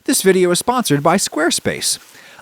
This video is sponsored by Squarespace.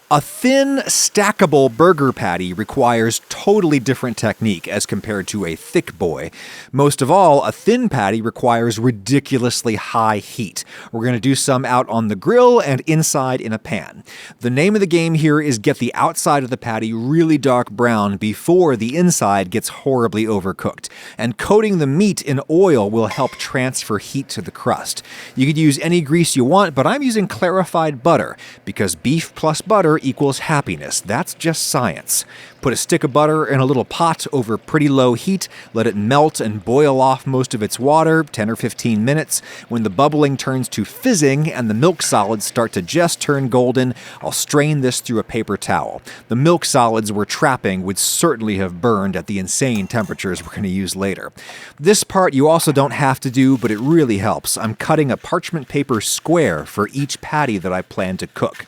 A thin, stackable burger patty requires totally different technique as compared to a thick boy. Most of all, a thin patty requires ridiculously high heat. We're going to do some out on the grill and inside in a pan. The name of the game here is get the outside of the patty really dark brown before the inside gets horribly overcooked. And coating the meat in oil will help transfer heat to the crust. You could use any grease you want, but I'm using clarified butter because beef plus butter equals happiness. That's just science. Put a stick of butter in a little pot over pretty low heat, let it melt and boil off most of its water, 10 or 15 minutes. When the bubbling turns to fizzing and the milk solids start to just turn golden, I'll strain this through a paper towel. The milk solids we're trapping would certainly have burned at the insane temperatures we're going to use later. This part you also don't have to do, but it really helps. I'm cutting a parchment paper square for each patty that I plan to cook.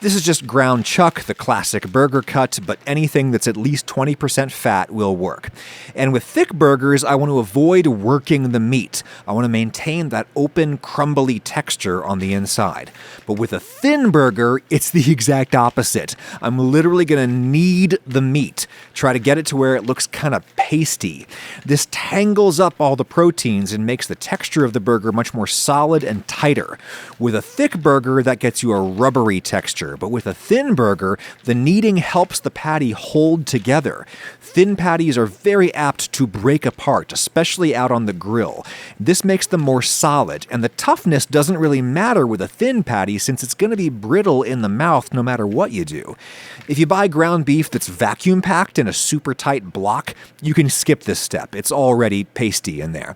This is just ground chuck, the classic burger cut, but anything that's at least 20% fat will work. And with thick burgers, I want to avoid working the meat. I want to maintain that open, crumbly texture on the inside. But with a thin burger, it's the exact opposite. I'm literally going to knead the meat, try to get it to where it looks kind of pasty. This tangles up all the proteins and makes the texture of the burger much more solid and tighter. With a thick burger, that gets you a rubbery texture. But with a thin burger, the kneading helps the patty hold together. Thin patties are very apt to break apart, especially out on the grill. This makes them more solid, and the toughness doesn't really matter with a thin patty since it's going to be brittle in the mouth no matter what you do. If you buy ground beef that's vacuum packed in a super tight block, you can skip this step. It's already pasty in there.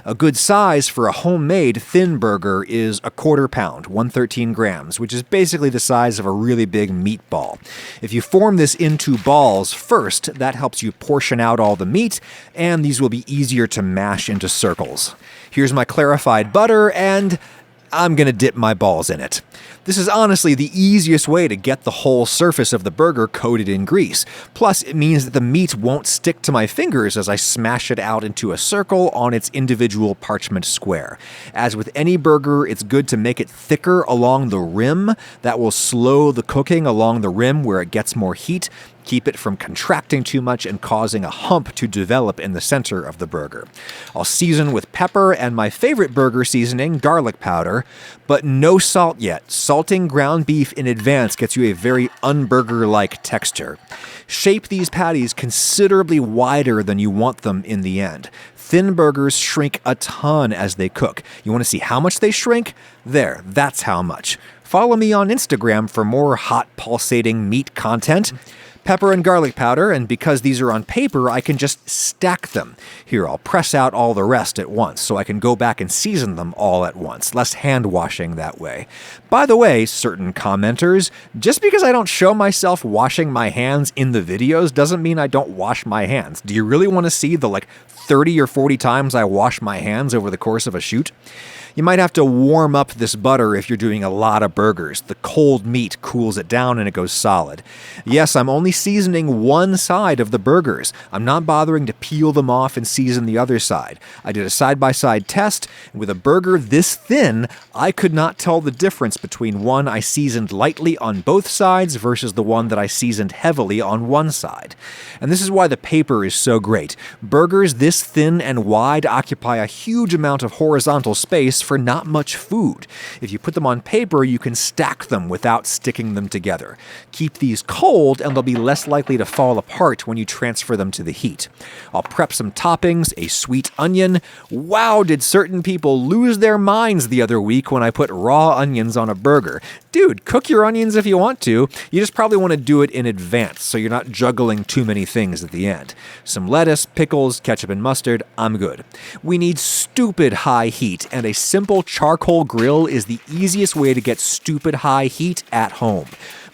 A good size for a homemade thin burger is a quarter pound, 113 grams, which is basically the size of a really big meatball. If you form this into balls first, that helps you portion out all the meat, and these will be easier to mash into circles. Here's my clarified butter, and I'm gonna dip my balls in it. This is honestly the easiest way to get the whole surface of the burger coated in grease. Plus, it means that the meat won't stick to my fingers as I smash it out into a circle on its individual parchment square. As with any burger, it's good to make it thicker along the rim. That will slow the cooking along the rim where it gets more heat. Keep it from contracting too much and causing a hump to develop in the center of the burger. I'll season with pepper and my favorite burger seasoning, garlic powder, but no salt yet. Salting ground beef in advance gets you a very unburger-like texture. Shape these patties considerably wider than you want them in the end. Thin burgers shrink a ton as they cook. You want to see how much they shrink? There, that's how much. Follow me on Instagram for more hot, pulsating meat content. Pepper and garlic powder, and because these are on paper, I can just stack them. Here, I'll press out all the rest at once, so I can go back and season them all at once. Less hand washing that way. By the way, certain commenters, just because I don't show myself washing my hands in the videos doesn't mean I don't wash my hands. Do you really want to see the 30 or 40 times I wash my hands over the course of a shoot? You might have to warm up this butter if you're doing a lot of burgers. The cold meat cools it down and it goes solid. Yes, I'm only seasoning one side of the burgers. I'm not bothering to peel them off and season the other side. I did a side-by-side test, and with a burger this thin, I could not tell the difference between one I seasoned lightly on both sides versus the one that I seasoned heavily on one side. And this is why the paper is so great. Burgers this thin and wide occupy a huge amount of horizontal space for not much food. If you put them on paper, you can stack them without sticking them together. Keep these cold and they'll be less likely to fall apart when you transfer them to the heat. I'll prep some toppings, a sweet onion. Wow, did certain people lose their minds the other week when I put raw onions on a burger. Dude, cook your onions if you want to. You just probably want to do it in advance so you're not juggling too many things at the end. Some lettuce, pickles, ketchup, and mustard, I'm good. We need stupid high heat, and a simple charcoal grill is the easiest way to get stupid high heat at home.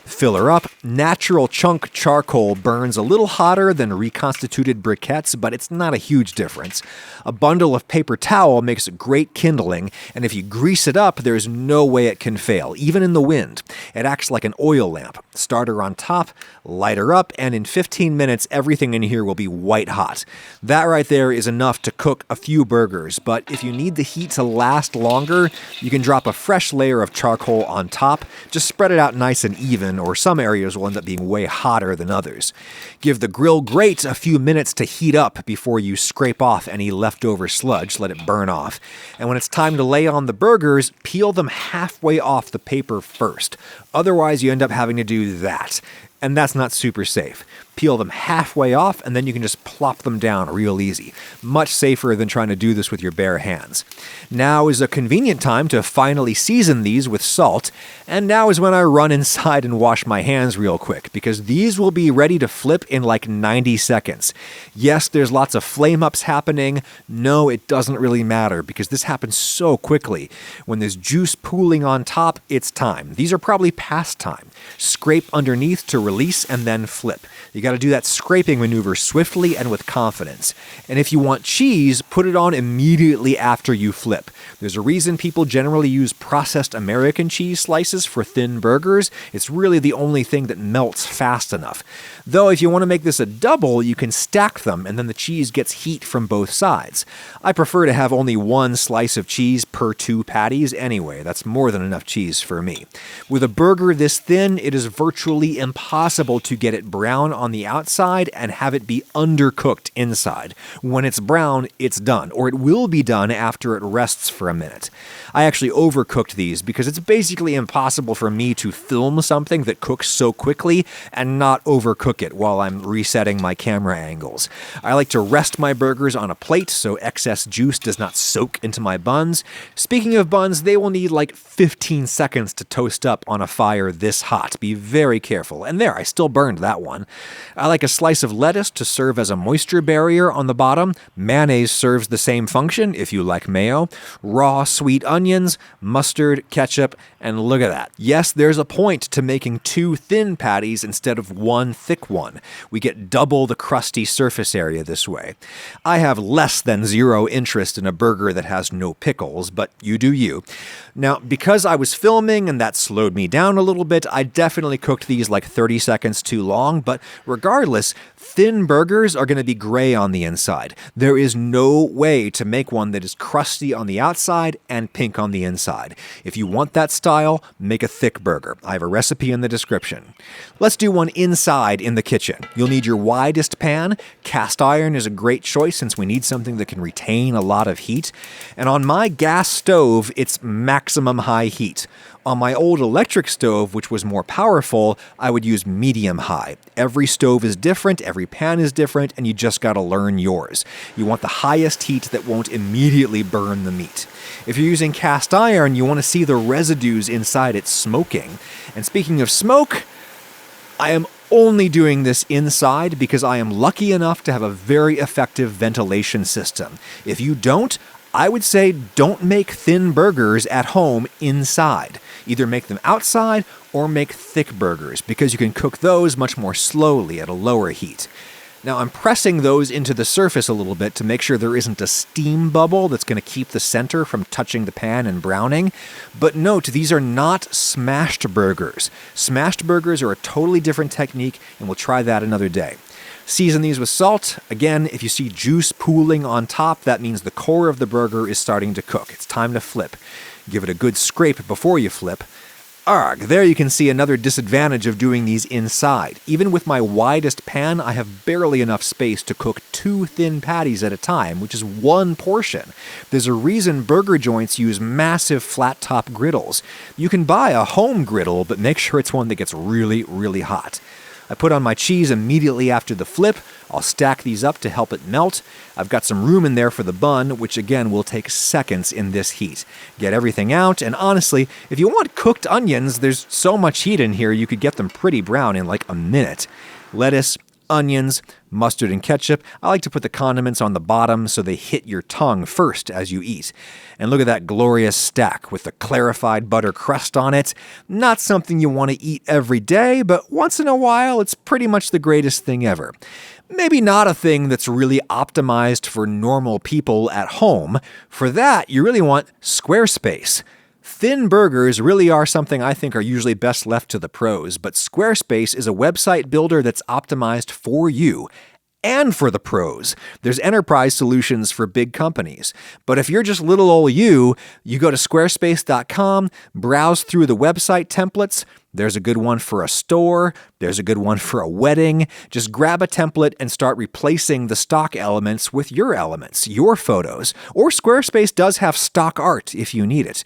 Filler up. Natural chunk charcoal burns a little hotter than reconstituted briquettes, but it's not a huge difference. A bundle of paper towel makes great kindling, and if you grease it up, there's no way it can fail, even in the wind. It acts like an oil lamp. Starter on top, lighter up, and in 15 minutes, everything in here will be white hot. That right there is enough to cook a few burgers, but if you need the heat to last longer, you can drop a fresh layer of charcoal on top. Just spread it out nice and even, or some areas will end up being way hotter than others. Give the grill grate a few minutes to heat up before you scrape off any leftover sludge, let it burn off. And when it's time to lay on the burgers, peel them halfway off the paper first. Otherwise, you end up having to do that. And that's not super safe. Peel them halfway off, and then you can just plop them down real easy. Much safer than trying to do this with your bare hands. Now is a convenient time to finally season these with salt, and now is when I run inside and wash my hands real quick, because these will be ready to flip in like 90 seconds. Yes, there's lots of flame-ups happening. No, it doesn't really matter, because this happens so quickly. When there's juice pooling on top, it's time. These are probably past time. Scrape underneath to release and then flip. You got to do that scraping maneuver swiftly and with confidence. And if you want cheese, put it on immediately after you flip. There's a reason people generally use processed American cheese slices for thin burgers. It's really the only thing that melts fast enough. Though if you want to make this a double, you can stack them and then the cheese gets heat from both sides. I prefer to have only one slice of cheese per 2 patties anyway. That's more than enough cheese for me. With a burger this thin, it is virtually impossible to get it brown on the outside and have it be undercooked inside. When it's brown, it's done, or it will be done after it rests for a minute. I actually overcooked these because it's basically impossible for me to film something that cooks so quickly and not overcook it while I'm resetting my camera angles. I like to rest my burgers on a plate so excess juice does not soak into my buns. Speaking of buns, they will need like 15 seconds to toast up on a fire this hot. Be very careful. And there, I still burned that one. I like a slice of lettuce to serve as a moisture barrier on the bottom. Mayonnaise serves the same function if you like mayo. Raw sweet onions, mustard, ketchup, and look at that. Yes, there's a point to making 2 thin patties instead of 1 thick one. We get double the crusty surface area this way. I have less than 0 interest in a burger that has no pickles, but you do you. Now, because I was filming and that slowed me down a little bit, I definitely cooked these like 30 seconds too long, but regardless, thin burgers are going to be gray on the inside. There is no way to make one that is crusty on the outside and pink on the inside. If you want that style, make a thick burger. I have a recipe in the description. Let's do one inside in the kitchen. You'll need your widest pan. Cast iron is a great choice since we need something that can retain a lot of heat. And on my gas stove, it's maximum high heat. On my old electric stove, which was more powerful, I would use medium high. Every stove is different, every pan is different, and you just gotta learn yours. You want the highest heat that won't immediately burn the meat. If you're using cast iron, you want to see the residues inside it smoking. And speaking of smoke, I am only doing this inside because I am lucky enough to have a very effective ventilation system. If you don't, I would say don't make thin burgers at home inside. Either make them outside or make thick burgers because you can cook those much more slowly at a lower heat. Now I'm pressing those into the surface a little bit to make sure there isn't a steam bubble that's going to keep the center from touching the pan and browning. But note, these are not smashed burgers. Smashed burgers are a totally different technique, and we'll try that another day. Season these with salt. Again, if you see juice pooling on top, that means the core of the burger is starting to cook. It's time to flip. Give it a good scrape before you flip. Arg, there you can see another disadvantage of doing these inside. Even with my widest pan, I have barely enough space to cook 2 thin patties at a time, which is 1 portion. There's a reason burger joints use massive flat-top griddles. You can buy a home griddle, but make sure it's one that gets really, really hot. I put on my cheese immediately after the flip. I'll stack these up to help it melt. I've got some room in there for the bun, which again will take seconds in this heat. Get everything out, and honestly, if you want cooked onions, there's so much heat in here you could get them pretty brown in like a minute. Lettuce, onions, Mustard and ketchup, I like to put the condiments on the bottom so they hit your tongue first as you eat. And look at that glorious stack with the clarified butter crust on it. Not something you want to eat every day, but once in a while, it's pretty much the greatest thing ever. Maybe not a thing that's really optimized for normal people at home. For that, you really want Squarespace. Thin burgers really are something I think are usually best left to the pros, but Squarespace is a website builder that's optimized for you. And for the pros. There's enterprise solutions for big companies. But if you're just little old you go to squarespace.com, browse through the website templates. There's a good one for a store. There's a good one for a wedding. Just grab a template and start replacing the stock elements with your elements, your photos. Or Squarespace does have stock art if you need it.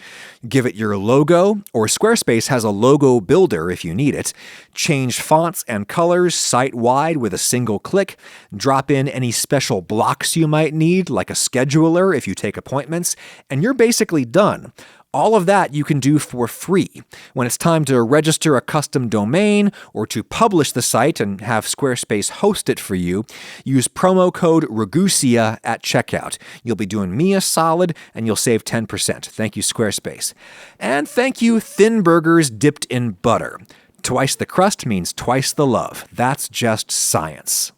Give it your logo, or Squarespace has a logo builder if you need it. Change fonts and colors site-wide with a single click. Drop in any special blocks you might need, like a scheduler if you take appointments, and you're basically done. All of that you can do for free. When it's time to register a custom domain or to publish the site and have Squarespace host it for you, use promo code Ragusia at checkout. You'll be doing me a solid and you'll save 10%. Thank you, Squarespace. And thank you, Thin Burgers Dipped in Butter. Twice the crust means twice the love. That's just science.